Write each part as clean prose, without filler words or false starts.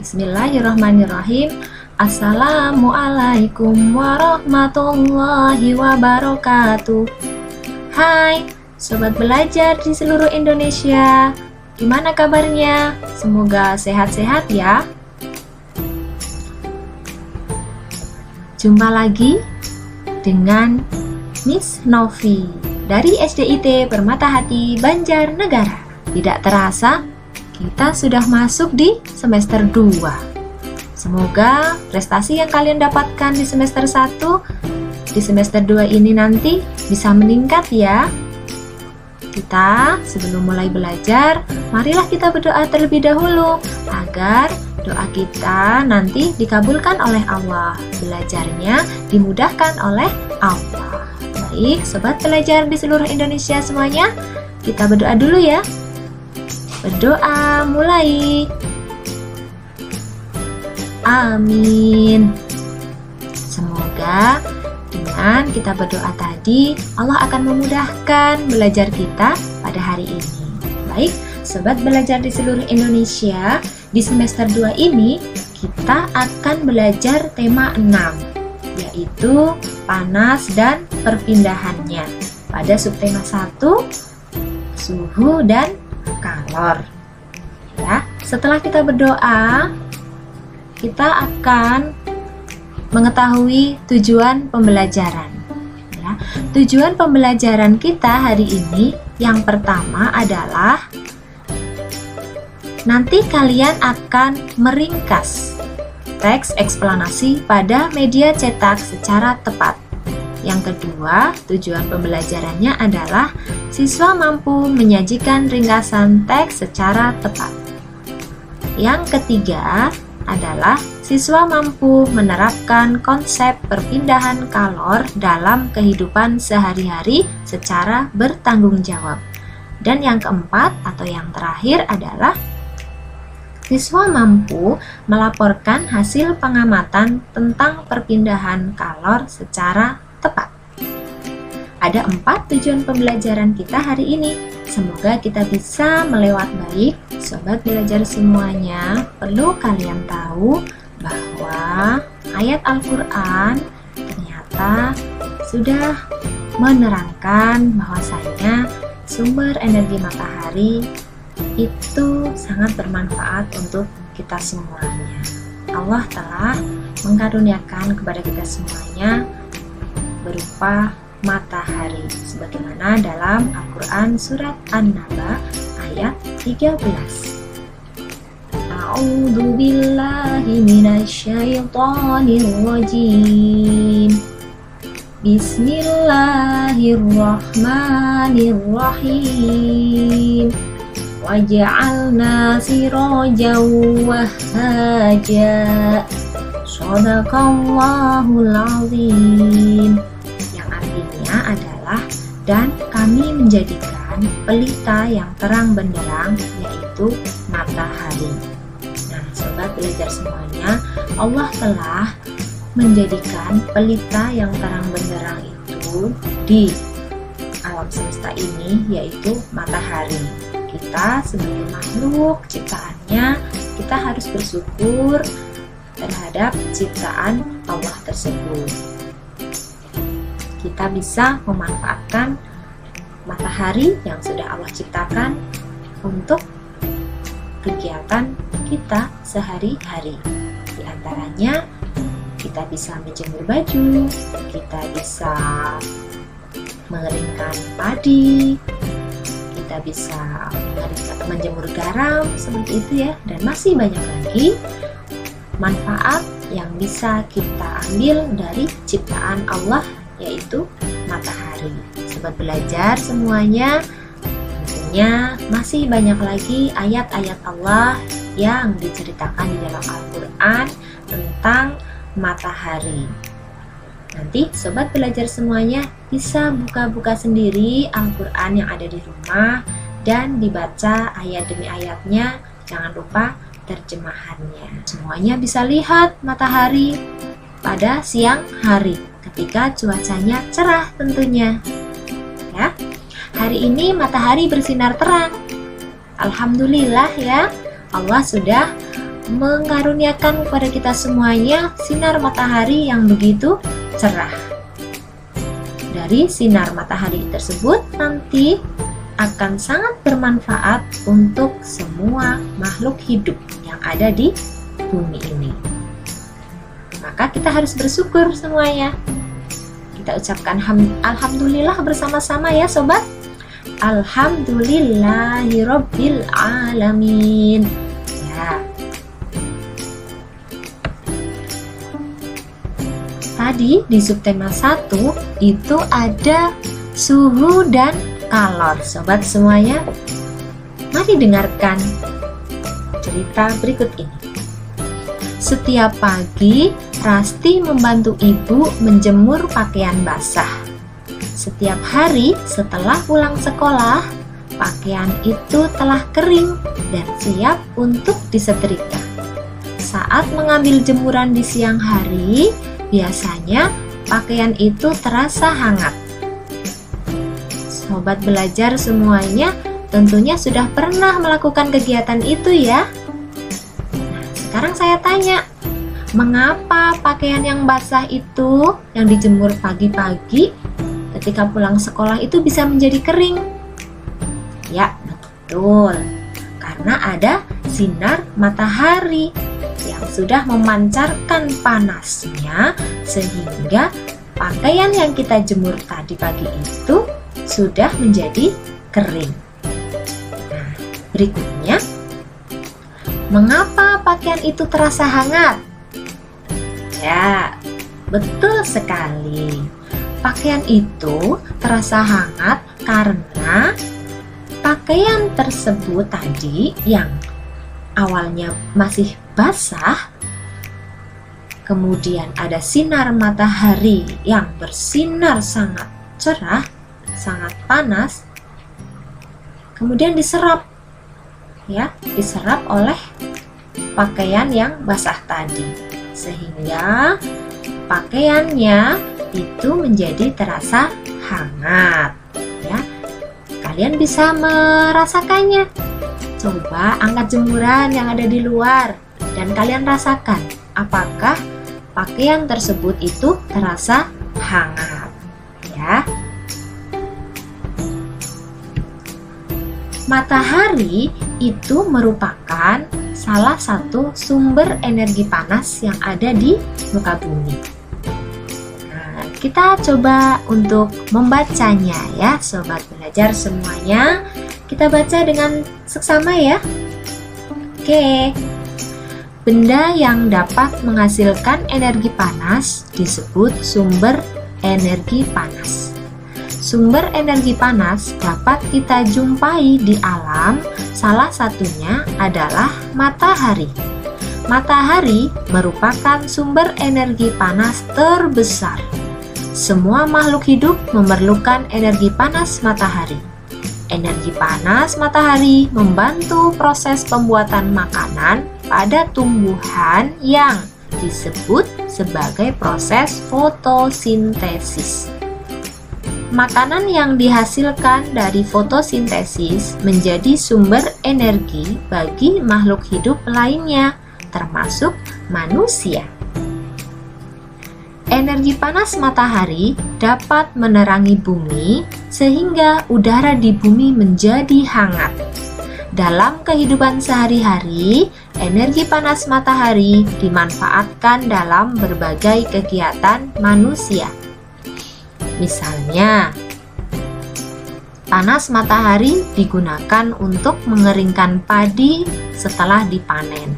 Bismillahirrahmanirrahim. Assalamualaikum warahmatullahi wabarakatuh. Hai, sobat belajar di seluruh Indonesia. Gimana kabarnya? Semoga sehat-sehat ya. Jumpa lagi dengan Miss Novi dari SDIT Permatahati Banjarnegara. Tidak terasa, kita sudah masuk di semester 2. Semoga prestasi yang kalian dapatkan di semester 1, di semester 2 ini nanti bisa meningkat ya. Kita sebelum mulai belajar, marilah kita berdoa terlebih dahulu agar doa kita nanti dikabulkan oleh Allah, belajarnya dimudahkan oleh Allah. Baik, sobat belajar di seluruh Indonesia semuanya, kita berdoa dulu ya. Berdoa mulai. Amin. Semoga dengan kita berdoa tadi, Allah akan memudahkan belajar kita pada hari ini. Baik, sobat belajar di seluruh Indonesia, di semester 2 ini kita akan belajar tema 6, yaitu panas dan perpindahannya. Pada subtema 1, suhu dan kalor. Ya, setelah kita berdoa, kita akan mengetahui tujuan pembelajaran. Ya, tujuan pembelajaran kita hari ini yang pertama adalah nanti kalian akan meringkas teks eksplanasi pada media cetak secara tepat. Yang kedua, tujuan pembelajarannya adalah siswa mampu menyajikan ringkasan teks secara tepat. Yang ketiga adalah siswa mampu menerapkan konsep perpindahan kalor dalam kehidupan sehari-hari secara bertanggung jawab. Dan yang keempat atau yang terakhir adalah siswa mampu melaporkan hasil pengamatan tentang perpindahan kalor secara tepat. Ada 4 tujuan pembelajaran kita hari ini. Semoga kita bisa melewat baik. Sobat belajar semuanya, perlu kalian tahu bahwa ayat Al-Quran ternyata sudah menerangkan bahwasanya sumber energi matahari itu sangat bermanfaat untuk kita semuanya. Allah telah mengkaruniakan kepada kita semuanya berupa matahari, sebagaimana dalam Al-Quran surat An-Naba ayat 13. A'udzu billahi minasyaitonir rajim. Bismillahirrahmanirrahim. Waja'alna sirajan wahhaja. Shadaqallahul azim. Yang artinya adalah dan kami menjadikan pelita yang terang benderang, yaitu matahari. Nah, sobat belajar semuanya, Allah telah menjadikan pelita yang terang benderang itu di alam semesta ini, yaitu matahari. Kita sebagai makhluk ciptaannya, kita harus bersyukur terhadap ciptaan Allah tersebut. Kita bisa memanfaatkan matahari yang sudah Allah ciptakan untuk kegiatan kita sehari-hari. Di antaranya, kita bisa menjemur baju, kita bisa mengeringkan padi, kita bisa menjemur garam, seperti itu ya, dan masih banyak lagi manfaat yang bisa kita ambil dari ciptaan Allah, yaitu matahari. Sobat belajar semuanya, tentunya masih banyak lagi ayat-ayat Allah yang diceritakan di dalam Al-Quran tentang matahari. Nanti sobat belajar semuanya bisa buka-buka sendiri Al-Quran yang ada di rumah dan dibaca ayat demi ayatnya. Jangan lupa terjemahannya. Semuanya bisa lihat matahari pada siang hari ketika cuacanya cerah tentunya. Ya, hari ini matahari bersinar terang. Alhamdulillah ya, Allah sudah mengaruniakan kepada kita semuanya sinar matahari yang begitu cerah. Dari sinar matahari tersebut nanti akan sangat bermanfaat untuk semua makhluk hidup yang ada di bumi ini. Maka kita harus bersyukur semuanya. Kita ucapkan alhamdulillah bersama-sama ya sobat. Alhamdulillahirabbil alamin. Ya. Tadi di subtema 1 itu ada suhu dan kalor. Sobat semuanya, mari dengarkan cerita berikut ini. Setiap pagi, Rasti membantu ibu menjemur pakaian basah. Setiap hari setelah pulang sekolah, pakaian itu telah kering dan siap untuk disetrika. Saat mengambil jemuran di siang hari, biasanya pakaian itu terasa hangat. Sobat belajar semuanya tentunya sudah pernah melakukan kegiatan itu ya. Nah, sekarang saya tanya, mengapa pakaian yang basah itu yang dijemur pagi-pagi ketika pulang sekolah itu bisa menjadi kering? Ya, betul. Karena ada sinar matahari yang sudah memancarkan panasnya sehingga pakaian yang kita jemur tadi pagi itu sudah menjadi kering. Nah, berikutnya, mengapa pakaian itu terasa hangat? Ya, betul sekali. Pakaian itu terasa hangat karena pakaian tersebut tadi yang awalnya masih basah, kemudian ada sinar matahari yang bersinar sangat cerah, sangat panas, kemudian diserap oleh pakaian yang basah tadi, sehingga pakaiannya itu menjadi terasa hangat ya. Kalian bisa merasakannya. Coba angkat jemuran yang ada di luar dan kalian rasakan apakah pakaian tersebut itu terasa hangat ya. Matahari itu merupakan salah satu sumber energi panas yang ada di muka bumi. Nah, kita coba untuk membacanya ya, sobat belajar semuanya. Kita baca dengan seksama ya. Oke. Benda yang dapat menghasilkan energi panas disebut sumber energi panas. Sumber energi panas dapat kita jumpai di alam, salah satunya adalah matahari. Matahari merupakan sumber energi panas terbesar. Semua makhluk hidup memerlukan energi panas matahari. Energi panas matahari membantu proses pembuatan makanan pada tumbuhan yang disebut sebagai proses fotosintesis. Makanan yang dihasilkan dari fotosintesis menjadi sumber energi bagi makhluk hidup lainnya, termasuk manusia. Energi panas matahari dapat menerangi bumi sehingga udara di bumi menjadi hangat. Dalam kehidupan sehari-hari, energi panas matahari dimanfaatkan dalam berbagai kegiatan manusia. Misalnya, panas matahari digunakan untuk mengeringkan padi setelah dipanen,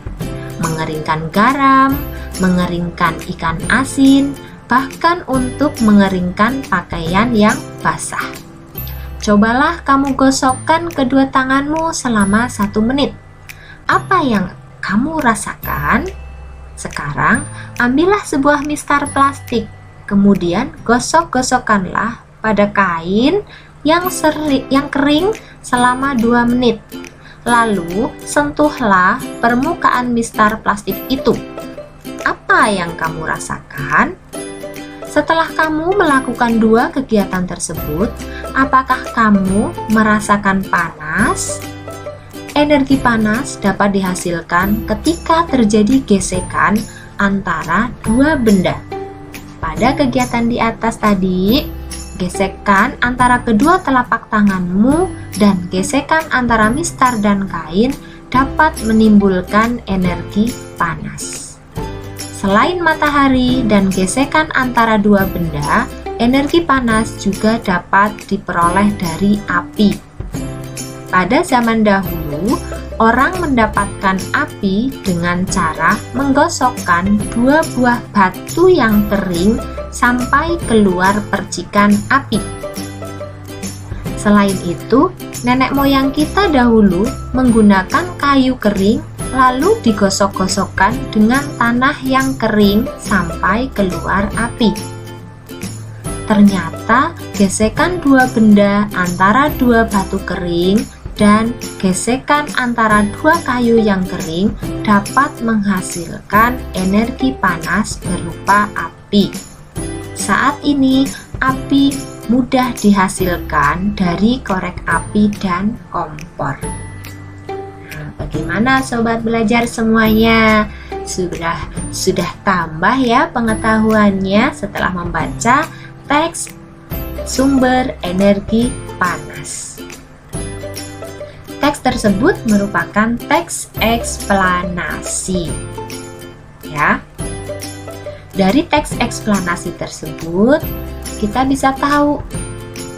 mengeringkan garam, mengeringkan ikan asin, bahkan untuk mengeringkan pakaian yang basah. Cobalah kamu gosokkan kedua tanganmu selama 1 menit. Apa yang kamu rasakan? Sekarang, ambillah sebuah mistar plastik. Kemudian gosok-gosokkanlah pada kain yang kering selama 2 menit. Lalu sentuhlah permukaan mistar plastik itu. Apa yang kamu rasakan? Setelah kamu melakukan 2 kegiatan tersebut, apakah kamu merasakan panas? energi panas dapat dihasilkan ketika terjadi gesekan antara dua benda. Pada kegiatan di atas tadi, gesekan antara kedua telapak tanganmu dan gesekan antara mistar dan kain dapat menimbulkan energi panas. Selain matahari dan gesekan antara dua benda, energi panas juga dapat diperoleh dari api. Pada zaman dahulu, orang mendapatkan api dengan cara menggosokkan dua buah batu yang kering sampai keluar percikan api. Selain itu, nenek moyang kita dahulu menggunakan kayu kering lalu digosok-gosokkan dengan tanah yang kering sampai keluar api. Ternyata gesekan dua benda antara dua batu kering dan gesekan antara dua kayu yang kering dapat menghasilkan energi panas berupa api. Saat ini, api mudah dihasilkan dari korek api dan kompor. Nah, bagaimana sobat belajar semuanya? Sudah tambah ya pengetahuannya setelah membaca teks sumber energi panas. Teks tersebut merupakan teks eksplanasi. Ya. Dari teks eksplanasi tersebut, kita bisa tahu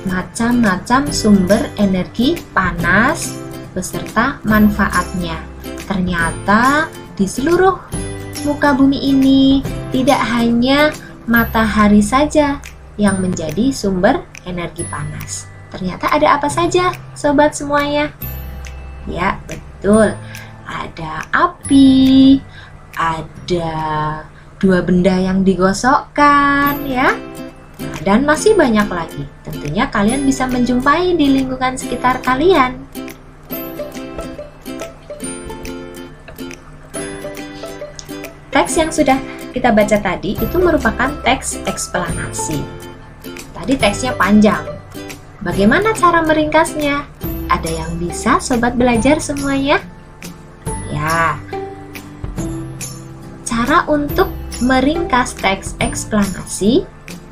macam-macam sumber energi panas beserta manfaatnya. Ternyata di seluruh muka bumi ini tidak hanya matahari saja yang menjadi sumber energi panas. Ternyata ada apa saja, sobat semuanya? Ya, betul. Ada api, ada dua benda yang digosokkan, ya. Nah, dan masih banyak lagi. Tentunya kalian bisa menjumpai di lingkungan sekitar kalian. Teks yang sudah kita baca tadi itu merupakan teks eksplanasi. Tadi teksnya panjang. Bagaimana cara meringkasnya? Ada yang bisa sobat belajar semuanya? Ya. Cara untuk meringkas teks eksplanasi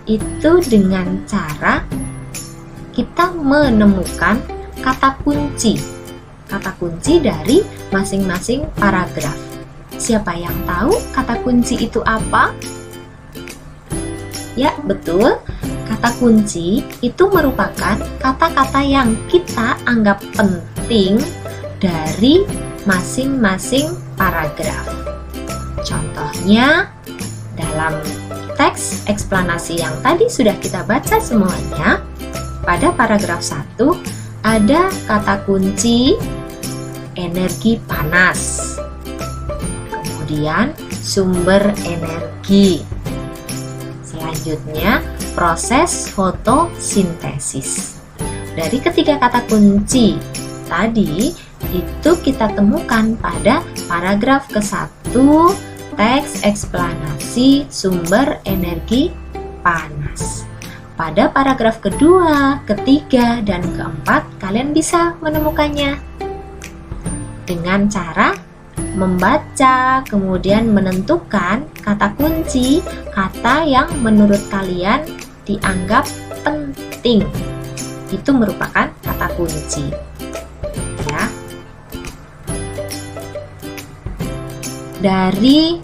itu dengan cara kita menemukan kata kunci. Kata kunci dari masing-masing paragraf. Siapa yang tahu kata kunci itu apa? Ya, betul. Kata kunci itu merupakan kata-kata yang kita anggap penting dari masing-masing paragraf. Contohnya, dalam teks eksplanasi yang tadi sudah kita baca semuanya, pada paragraf 1 ada kata kunci energi panas. Kemudian sumber energi. Selanjutnya, proses fotosintesis. Dari ketiga kata kunci tadi, itu kita temukan pada paragraf ke-1 teks eksplanasi sumber energi panas. Pada paragraf kedua, ketiga, dan keempat, kalian bisa menemukannya dengan cara membaca, kemudian menentukan kata kunci, kata yang menurut kalian dianggap penting. Itu merupakan kata kunci. Ya. Dari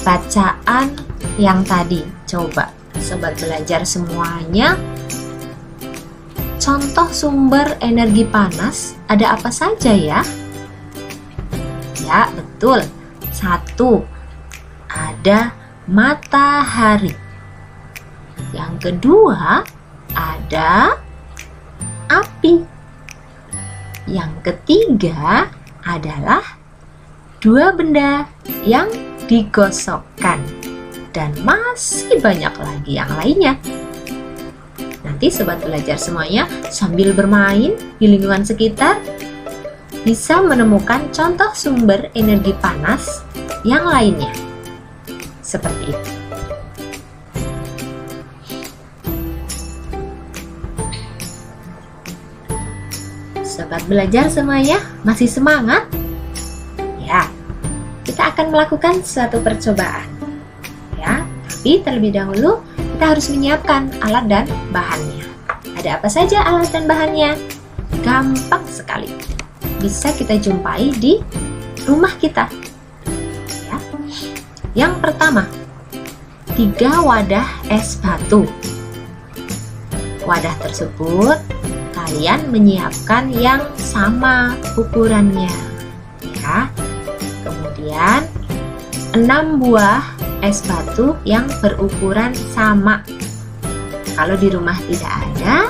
bacaan yang tadi, coba sobat belajar semuanya, contoh sumber energi panas ada apa saja ya? Ya, betul. 1, ada matahari. Yang kedua, ada api. Yang ketiga adalah dua benda yang digosokkan. Dan masih banyak lagi yang lainnya. Nanti sobat belajar semuanya sambil bermain di lingkungan sekitar bisa menemukan contoh sumber energi panas yang lainnya. Seperti itu. Sobat Sobat belajar semuanya, masih semangat? Ya, kita akan melakukan suatu percobaan. Ya, tapi terlebih dahulu kita harus menyiapkan alat dan bahannya. Ada apa saja alat dan bahannya? Gampang sekali. Bisa kita jumpai di rumah kita. Ya. Yang pertama, 3 wadah es batu. Wadah tersebut kalian menyiapkan yang sama ukurannya, ya. Kemudian 6 buah es batu yang berukuran sama. Kalau di rumah tidak ada,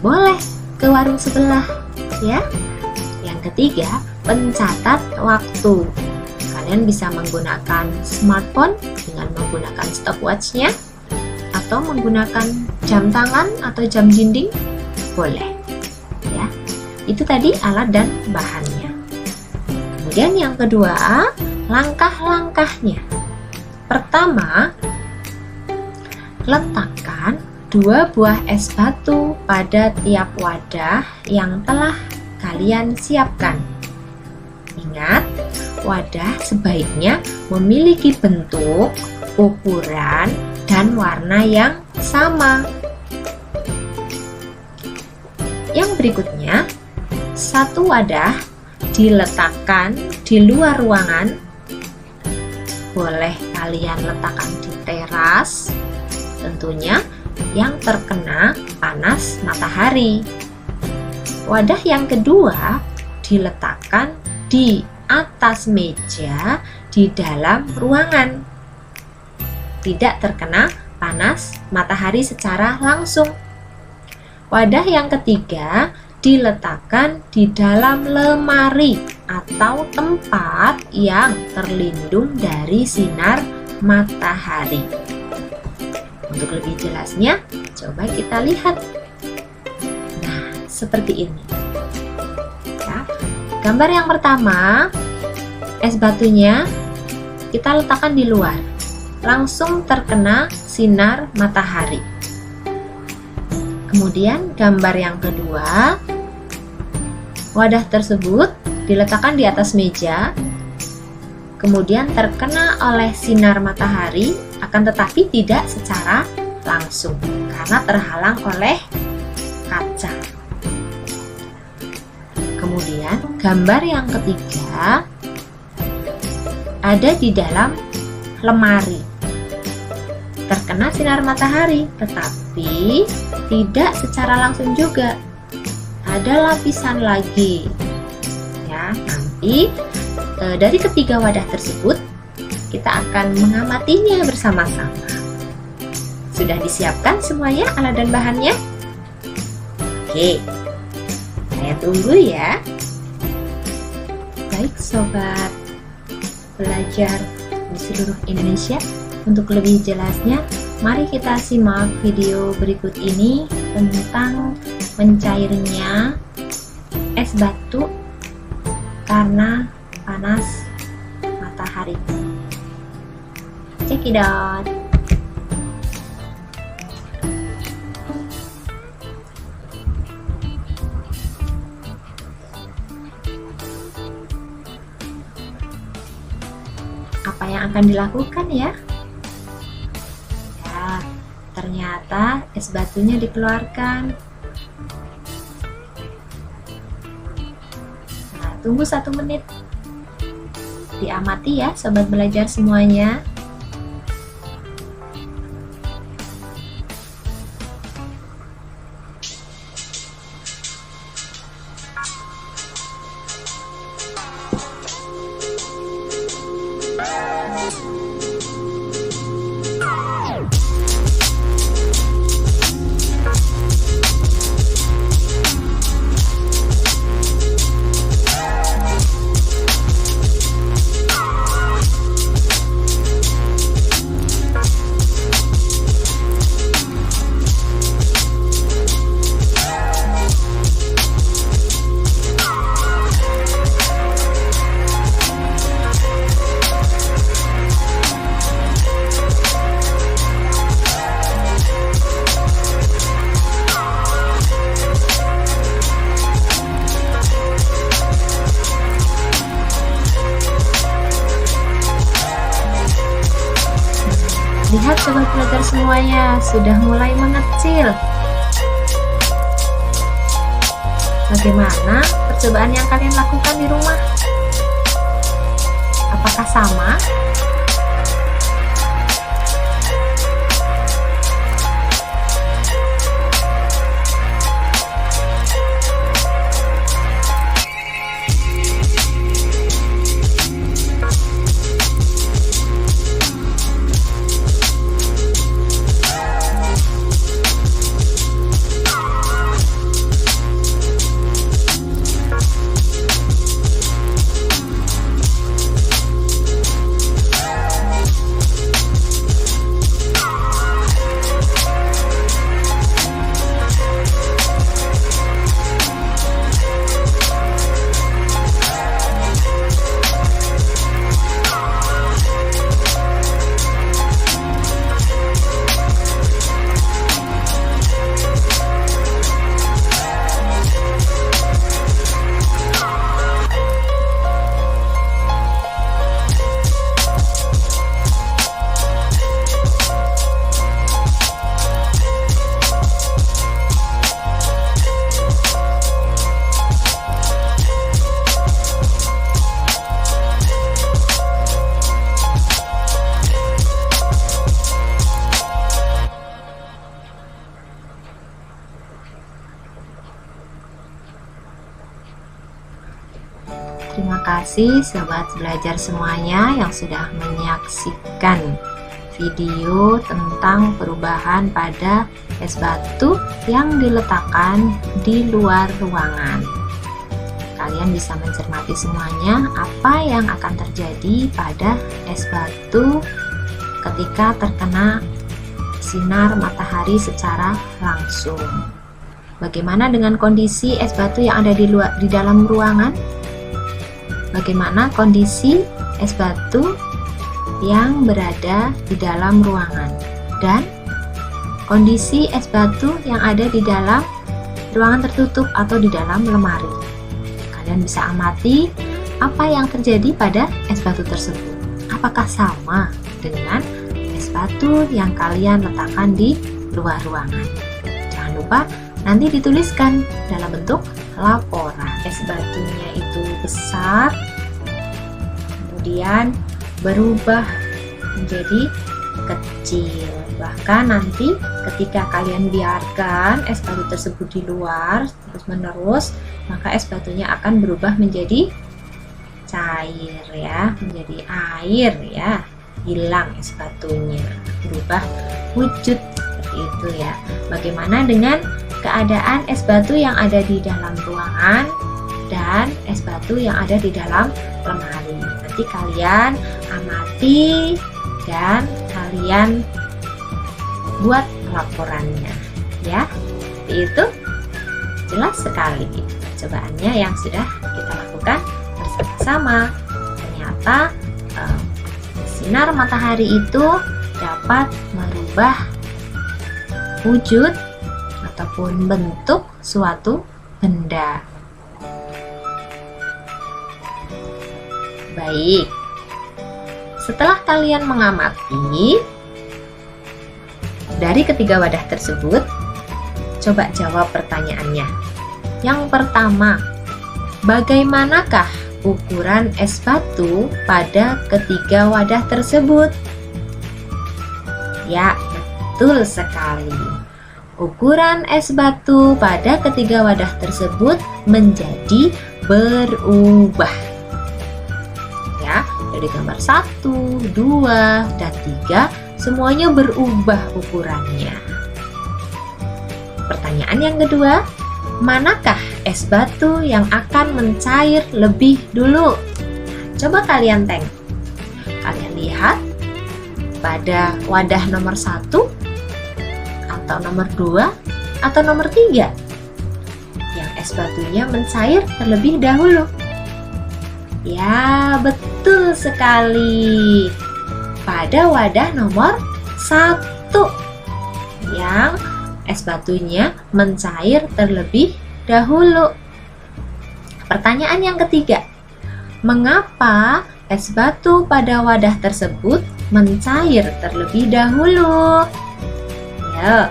boleh ke warung sebelah, ya. Yang ketiga, pencatat waktu. Kalian bisa menggunakan smartphone dengan menggunakan stopwatch-nya, atau menggunakan jam tangan atau jam dinding, boleh. Ya, itu tadi alat dan bahannya. Kemudian yang kedua, langkah-langkahnya. Pertama, letakkan 2 buah es batu pada tiap wadah yang telah kalian siapkan. Ingat, wadah sebaiknya memiliki bentuk, ukuran, dan warna yang sama. Yang berikutnya, 1 wadah diletakkan di luar ruangan. Boleh kalian letakkan di teras, tentunya yang terkena panas matahari. Wadah yang kedua diletakkan di atas meja di dalam ruangan. Tidak terkena panas matahari secara langsung. Wadah yang ketiga diletakkan di dalam lemari atau tempat yang terlindung dari sinar matahari. Untuk lebih jelasnya, coba kita lihat. Nah, seperti ini. Ya. Gambar yang pertama, es batunya kita letakkan di luar, langsung terkena sinar matahari. Kemudian gambar yang kedua, wadah tersebut diletakkan di atas meja, kemudian terkena oleh sinar matahari, akan tetapi tidak secara langsung karena terhalang oleh kaca. Kemudian gambar yang ketiga ada di dalam lemari, terkena sinar matahari, tetapi tidak secara langsung juga. Ada lapisan lagi. Ya, nanti dari ketiga wadah tersebut kita akan mengamatinya bersama-sama. Sudah disiapkan semuanya alat dan bahannya? Oke, saya tunggu ya. Baik sobat belajar di seluruh Indonesia, untuk lebih jelasnya, mari kita simak video berikut ini tentang mencairnya es batu karena panas matahari. Check it out. Apa yang akan dilakukan ya? Ya, ternyata es batunya dikeluarkan. Nah, tunggu 1 menit. Diamati ya sobat belajar semuanya. Lihat sobat belajar semuanya, sudah mulai mengecil. Bagaimana percobaan yang kalian lakukan di rumah? Apakah sama? Terima kasih sobat belajar semuanya yang sudah menyaksikan video tentang perubahan pada es batu yang diletakkan di luar ruangan. Kalian bisa mencermati semuanya apa yang akan terjadi pada es batu ketika terkena sinar matahari secara langsung. Bagaimana dengan kondisi es batu yang ada di dalam ruangan? Bagaimana kondisi es batu yang berada di dalam ruangan dan kondisi es batu yang ada di dalam ruangan tertutup atau di dalam lemari? Kalian bisa amati apa yang terjadi pada es batu tersebut. Apakah sama dengan es batu yang kalian letakkan di luar ruangan? Jangan lupa nanti dituliskan dalam bentuk laporan. Es batunya itu besar, kemudian berubah menjadi kecil. Bahkan nanti ketika kalian biarkan es batu tersebut di luar terus-menerus, maka es batunya akan berubah menjadi cair ya, menjadi air ya. Hilang es batunya, berubah wujud seperti itu ya. Bagaimana dengan keadaan es batu yang ada di dalam ruangan dan es batu yang ada di dalam lemari? Nanti kalian amati dan kalian buat laporannya ya. Seperti itu, jelas sekali percobaannya yang sudah kita lakukan bersama-sama. Ternyata sinar matahari itu dapat merubah wujud ataupun bentuk suatu benda. Baik, setelah kalian mengamati dari ketiga wadah tersebut, coba jawab pertanyaannya. Yang pertama, bagaimanakah ukuran es batu pada ketiga wadah tersebut? Ya, betul sekali. Ukuran es batu pada ketiga wadah tersebut menjadi berubah. Ya, dari gambar 1, 2, dan 3 semuanya berubah ukurannya. Pertanyaan yang kedua, manakah es batu yang akan mencair lebih dulu? Coba kalian tengok. Kalian lihat pada wadah nomor 1 atau nomor 2 atau nomor 3 yang es batunya mencair terlebih dahulu. Ya, betul sekali. Pada wadah nomor 1 yang es batunya mencair terlebih dahulu. Pertanyaan yang ketiga, mengapa es batu pada wadah tersebut mencair terlebih dahulu? Ya,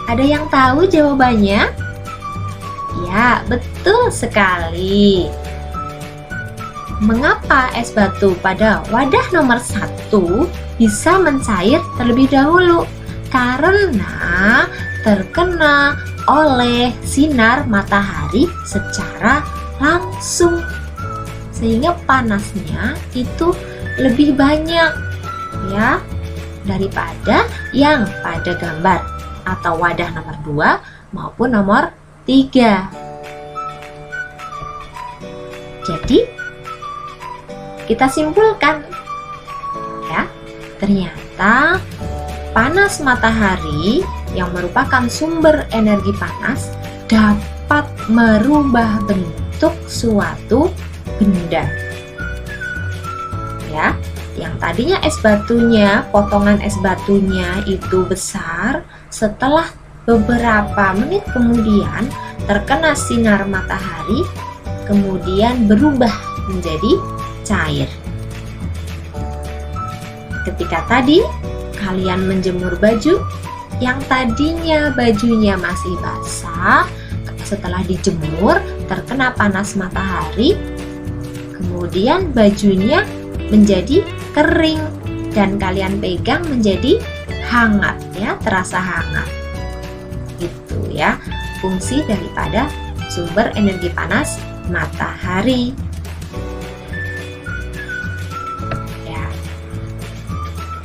ada yang tahu jawabannya? Ya, betul sekali. Mengapa es batu pada wadah nomor 1 bisa mencair terlebih dahulu? Karena terkena oleh sinar matahari secara langsung, sehingga panasnya itu lebih banyak ya daripada yang pada gambar atau wadah nomor 2 maupun nomor 3. Jadi kita simpulkan ya, ternyata panas matahari yang merupakan sumber energi panas dapat merubah bentuk suatu benda. Ya, yang tadinya es batunya, potongan es batunya itu besar, setelah beberapa menit kemudian terkena sinar matahari, kemudian berubah menjadi cair. Ketika tadi kalian menjemur baju, yang tadinya bajunya masih basah, setelah dijemur terkena panas matahari, kemudian bajunya menjadi kering dan kalian pegang menjadi hangat ya, terasa hangat. Itu ya fungsi daripada sumber energi panas matahari. Ya,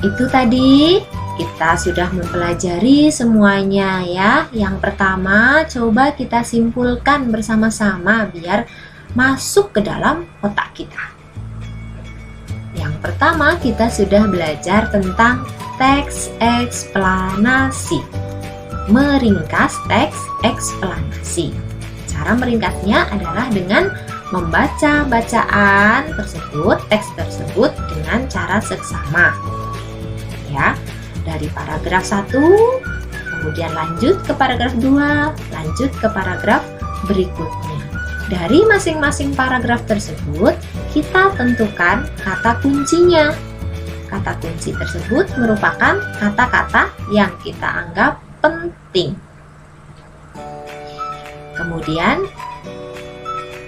itu tadi kita sudah mempelajari semuanya ya. Yang pertama, coba kita simpulkan bersama-sama biar masuk ke dalam otak kita. Yang pertama, kita sudah belajar tentang teks eksplanasi. Meringkas teks eksplanasi. Cara meringkasnya adalah dengan membaca bacaan tersebut, teks tersebut dengan cara seksama. Ya, dari paragraf 1, kemudian lanjut ke paragraf 2, lanjut ke paragraf berikutnya. Dari masing-masing paragraf tersebut, kita tentukan kata kuncinya. Kata kunci tersebut merupakan kata-kata yang kita anggap penting. Kemudian,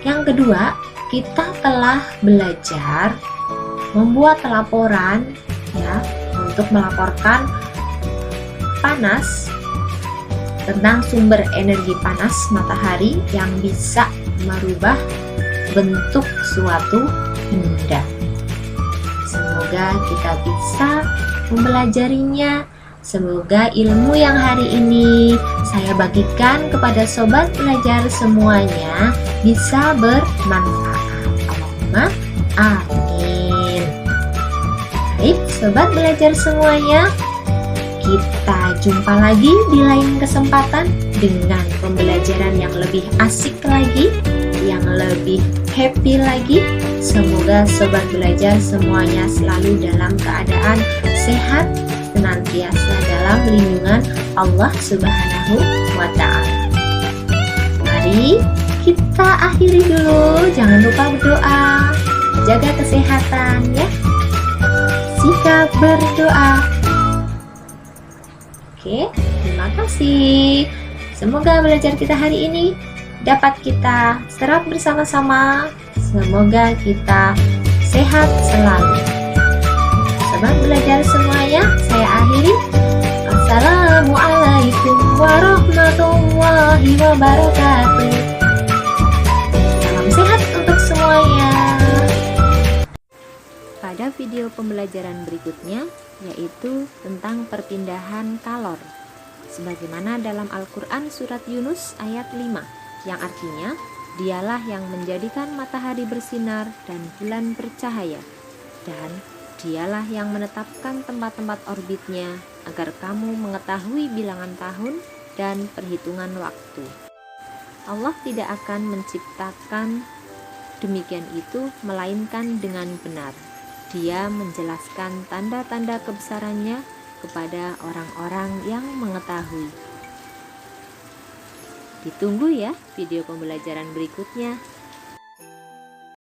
yang kedua, kita telah belajar membuat laporan ya, untuk melaporkan panas tentang sumber energi panas matahari yang bisa merubah bentuk suatu benda. Semoga kita bisa mempelajarinya. Semoga ilmu yang hari ini saya bagikan kepada sobat belajar semuanya bisa bermanfaat. Allahumma amin. Baik, sobat belajar semuanya, kita jumpa lagi di lain kesempatan dengan pembelajaran yang lebih asik lagi, yang lebih happy lagi. Semoga sobat belajar semuanya selalu dalam keadaan sehat, senantiasa dalam lindungan Allah Subhanahu wa Ta'ala. Mari kita akhiri dulu, jangan lupa berdoa, jaga kesehatan ya. Sikap berdoa. Oke, terima kasih. Semoga belajar kita hari ini dapat kita serap bersama-sama. Semoga kita sehat selalu. Sobat belajar semuanya, saya akhiri. Assalamualaikum warahmatullahi wabarakatuh. Salam sehat untuk semuanya. Pada video pembelajaran berikutnya, yaitu tentang perpindahan kalor, sebagaimana dalam Al-Quran surat Yunus ayat 5, yang artinya, dialah yang menjadikan matahari bersinar dan bulan bercahaya, dan dialah yang menetapkan tempat-tempat orbitnya, agar kamu mengetahui bilangan tahun dan perhitungan waktu. Allah tidak akan menciptakan demikian itu, melainkan dengan benar. Dia menjelaskan tanda-tanda kebesarannya kepada orang-orang yang mengetahui. Ditunggu ya video pembelajaran berikutnya.